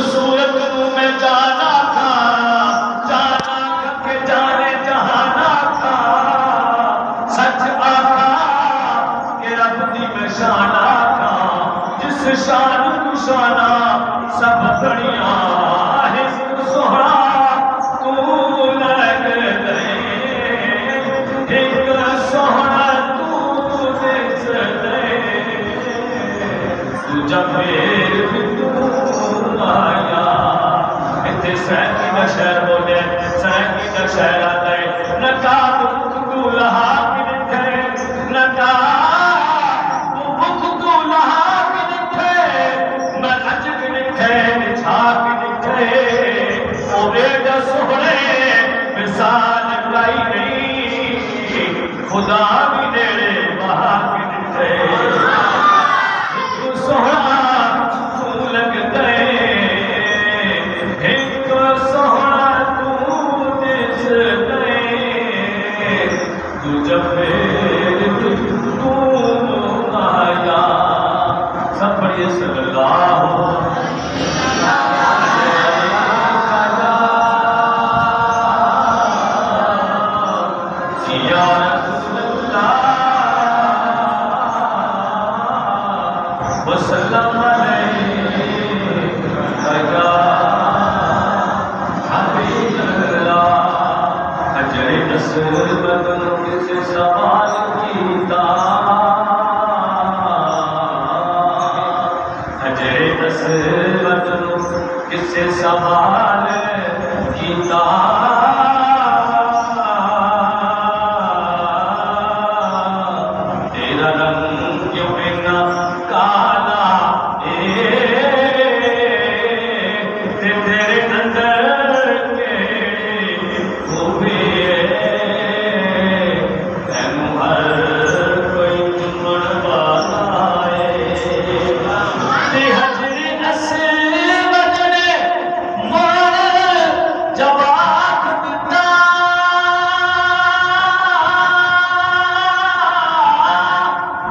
صورت میں جانا تھا، جانا کہ جانے جہانا تھا، سچ آقا کہ رب دی میں شانا تھا، جس شان کو شانا سب بڑیاں ہے سہرا تو لگ دے، ایک سہرا تو دس دے، تو جب پھر آیا اتنے سینکی کا شہر بولے، سینکی کا شہر آتا ہے، نکاب تو لہا کی نکھے، نکاب تو لہا کی نکھے، مرج کی نکھے، نچھا کی نکھے، او بیٹا سہرے مثال لائی نہیں، خدا بھی نیڑے وہاں کی نکھے، سہرا تو لگ دے، ایک سہرا تو دس دے، تو جب پھر تو آیا، سب پڑھئے صلی اللہ یا رسول اللہ وسلم علیہ یا حبیب اللہ، اجر نصر بدن کس سوال کیتا، اجر نصر بدن کس سوال کیتا، تیرا رنگ کیوں بنا کالا تیرے اندر کیڑے خوبی تینوں ہر کوئی چمن والا تے حجر اسود نے مار جواب دتا،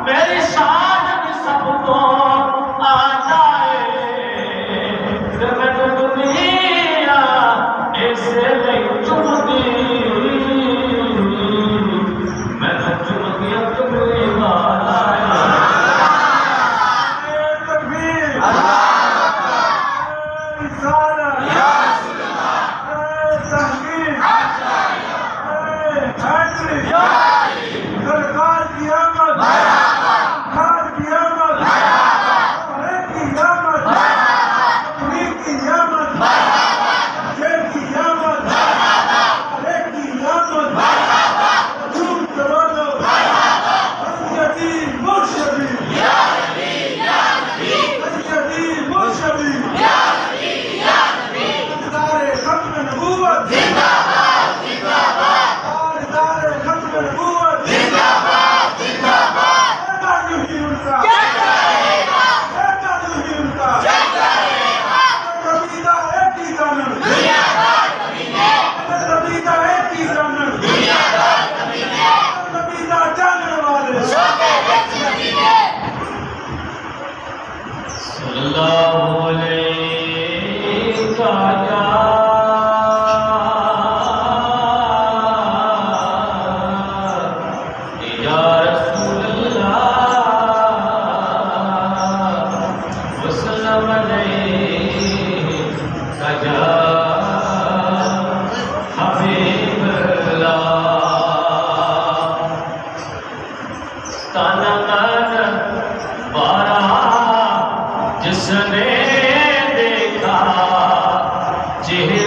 میری شان بھی سب کو آتا ہے، میں تو دنیا ایسے نہیں چمتی، میں تو چمتی تمہیں والا سرکار کی آمد، سرکار کی آمد، پرے کی آمد، پوری کی آمد، جیل کی آمد، پرے کی آمد، جھوم جوانو، جدید مرشدی، جدید مرشدی، تاجدار ختم نبوت، تاجدار ختم نبوت، صلی اللہ علیہ یا رسول اللہ وسلم علیہ یا حبیب اللہ، تانا تانا بارہ جس نے دیکھا چہرے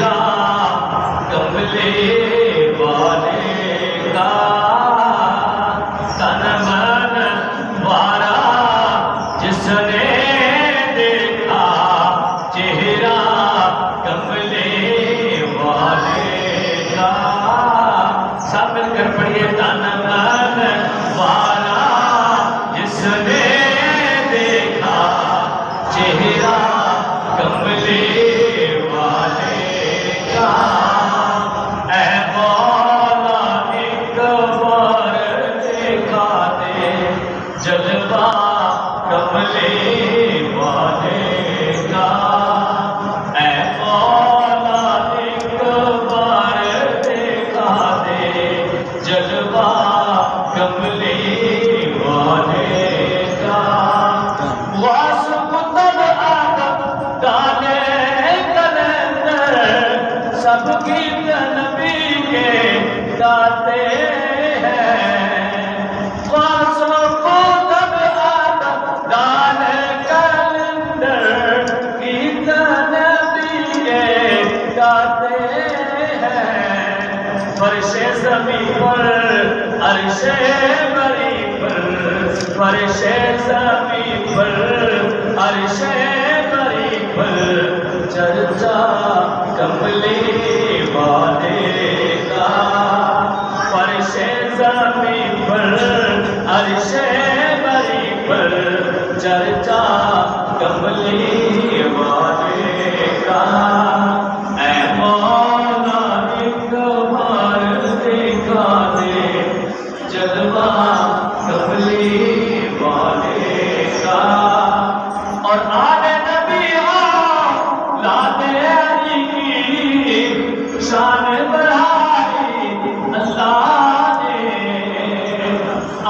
سب گیت نبی کے گاتے ہیں، خاصوں کو تب آدم ڈال کلندر گیت نبی کے گاتے ہیں، فرش زمین پر عرش بری پر، فرش زمین پر عرش بری پر چرچا کملی والے کا، فرش زمین پر عرش بری پر چرچا کملی والے کا، اے مولا ایک بار دکھا دے جلوہ کملی والے کا، اور آل نبی اولاد علی کی شان بڑھائی اللہ نے،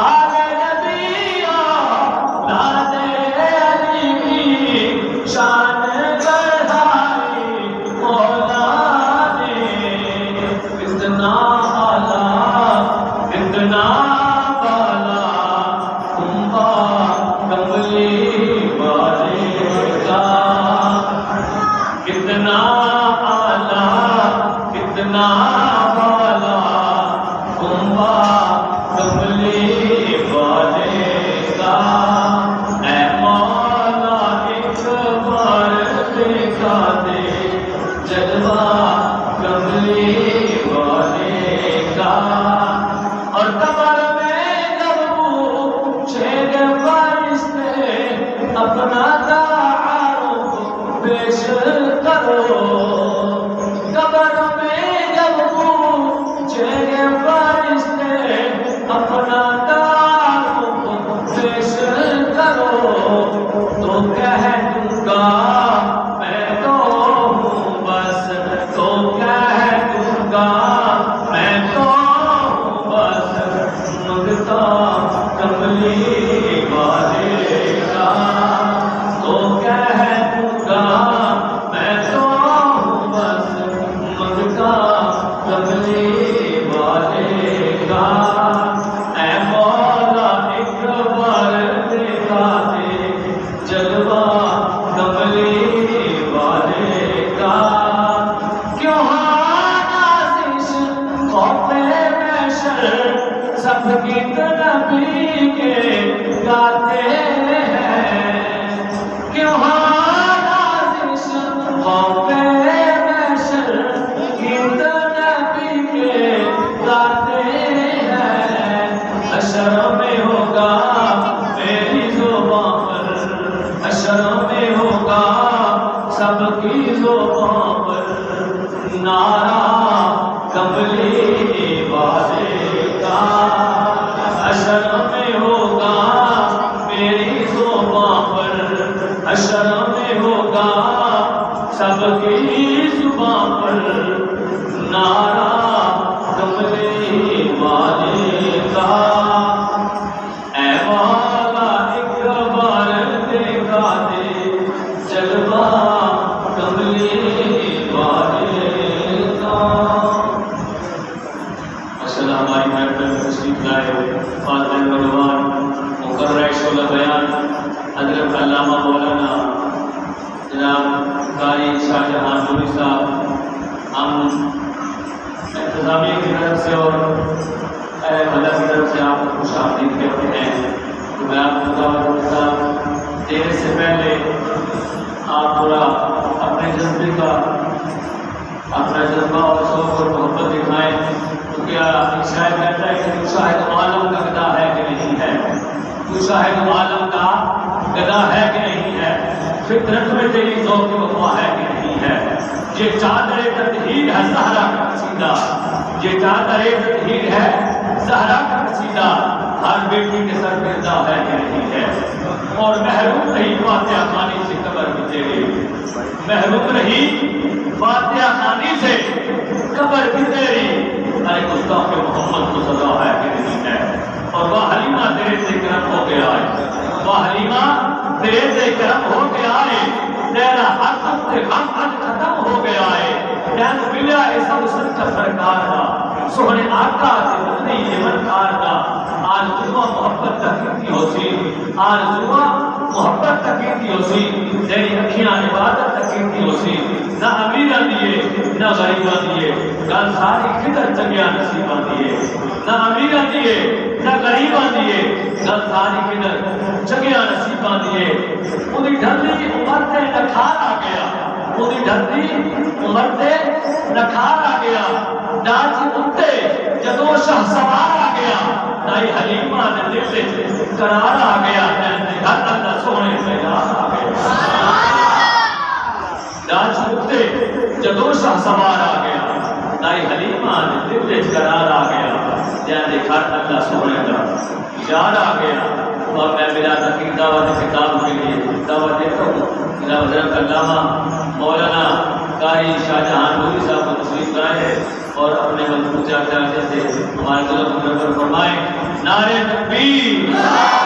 آل نبی اولاد علی کی شان بڑھائی مولا نے، اتنا اعلیٰ اتنا بالا کمبا کملی والے کا، کتنا اعلیٰ کتنا بالا کمبا کملی والے کا، اے مولا ایک بار دکھا دے جلوہ کملی والے کا، اور قبر میں جب پوچھیں گے فرشتے اپنا تعارف پیش کرو، قبر میں جب پوچھیں گے فرشتے اپنا تعارف پیش کرو، تو کہہ دوں گا میں تو ہوں بس، تو کہہ دوں گا میں تو ہوں بس منگتا کملی والے کا، تو کہہ دوں گا میں تو ہوں بس منگتا کملی والے کا، اے مولا ایک بار دکھا دے جلوہ کملی والے کا، کیوں نازش خوف محشر سب گیت نبی کے گاتے ہیں، کیوں نازش خوف محشر گیت نبی کے گاتے ہیں، حشر میں ہوگا میری زبان پر، حشر میں ہوگا سب کی زبان پر نعرہ کملی والے کا، حشر میں ہوگا میری زبان پر، حشر میں ہوگا سب کی زبان پر نعرہ کملی والے کا، اے مولا ایک بار دکھا دے جلوہ کملی والے کا۔ السلام علیکم تشریف لائے فاضل نوجوان مقرر شعلہ بیان حضرت علامہ مولانا جناب قاری شاہ جہاں نوری صاحب، ہم انتظامیہ کی طرف سے اور اہل مدد کی طرف سے آپ کو خوش آمدید کہتے ہیں، تو میں آپ کو دعوت دیتا دینے سے پہلے آپ تھوڑا اپنے جذبے کا اپنا جذبہ اور شوق اور محبت دکھائیں، تو کیا شاید کہتا ہے کہ تو شاہد عالم کا گدا ہے کہ نہیں ہے، تو شاہد عالم کا گدا ہے کہ نہیں ہے، فطرت میں تیری ذوق وفا ہے کہ نہیں ہے، یہ چادر تطہیر ہے زہرا کا قصیدہ، یہ چادر تطہیر ہے زہرا کا قصیدہ، ہر بیٹی کے سر گردہ ہے کہ نہیں ہے، اور محروم رہی فاتحہ خوانی سے قبر بھی تیری، محروم رہی فاتحہ خوانی سے قبر بھی تیری، ارے گستاخ محمد کو سزا ہے کہ نہیں ہے، اور وہ حلیمہ تیرے سے کرم ہو گیا ہے، وہ حلیمہ تیرے سے کرم ہو گیا ہے، تیرا حق سے غم حق ختم ہو گیا ہے، تین ملیا ایسا حسن کا سرکار دا سونے آقا تے بدنی یمن کار دا آج جمعہ محبت تکیتی ہو سی آج جمعہ محبت تکیتی ہو سی تیری اکھیاں عبادت تکیتی ہو سی نہ امیران دیے نہ غریبان دیے گل ساری خدر چنگیاں نصیبان دیے نہ امیران دیے نہ غریبان دیے گل ساری خدر چنگیاں نصیبان دیے انہی ڈھلی عمر تے نکھار آ گیا انہی ڈھلی عمر تے نکھار آ گیا ڈاچی اٹھتے جدو شاہ سوار آ گیا نائی حلیمہ نے دل سے قرار آ گیا گھر اللہ سونے پیدار آ گیا ڈاچی اٹھتے جدو شاہ سوار آ گیا نائی حلیمہ نے دل سے قرار آ گیا جہاں گھر اللہ سونے کا یاد آ گیا اور میں میرا تقید دعوت کتاب کے لیے دعوت دیتا ہوں میرا حضرت علامہ مولانا قاری شاہ جہاں نوری صاحب کو تشریف لائے اور اپنے مضبوط چاچا سے ہمارے دلوں کو فرمائے نعرہ تکبیر